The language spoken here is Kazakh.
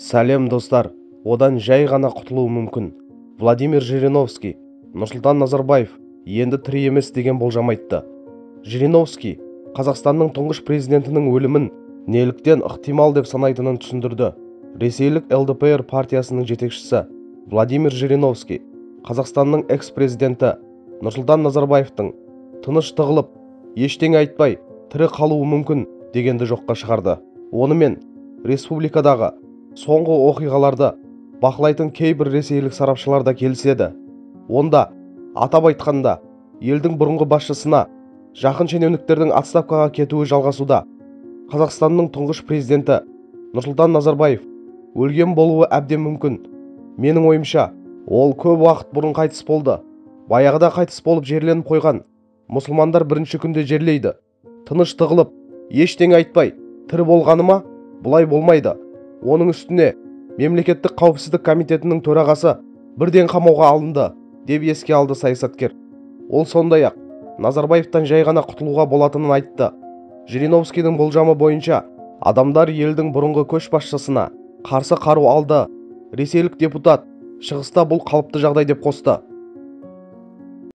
Сәлем достар, одан жай ғана құтылуы мүмкін. Владимир Жириновский, Нұрсұлтан Назарбаев енді тірі емес деген болжам айтты. Жириновский Қазақстанның тұңғыш президентінің өлімін неліктен ықтимал деп санайтынын түсіндірді. Ресейлік ЛДПР партиясының жетекшісі Владимир Жириновский Қазақстанның экс-президенті Нұрсұлтан Назарбаевтың тыныш тығылып, ештеңе айтпай тірі қалуы мүмкін дегенді жоққа шығарды. Онымен республикадағы соңғы оқиғаларды бақылайтын кейбір ресейлік сарапшылар да келіседі. Онда атап айтқанда елдің бұрынғы басшысына жақын шенеуніктердің отставкаға кетуі жалғасуда. Қазақстанның тұңғыш президенті Нұрсұлтан Назарбаев өлген болуы әбден мүмкін. Менің ойымша, ол көп уақыт бұрын қайтыс болды. Баяғыда қайтыс болып жерленіп қойған мұсылмандар бірінші күнде жерлейді. Тыныш тығылып, ештеңе айтпай тірі болғаны ма? Бұлай болмайды. Оның үстіне мемлекеттік қауіпсіздік комитетінің төрағасы бірден қамауға алынды деп еске алды саясаткер. Ол сондай-ақ Назарбаевтан жай ғана құтылуға болатынын айтты. Жириновскийдің болжамы бойынша адамдар елдің бұрынғы көшбасшысына қарсы қару алды. Ресейлік депутат шығыста бұл қалыпты жағдай деп қосты.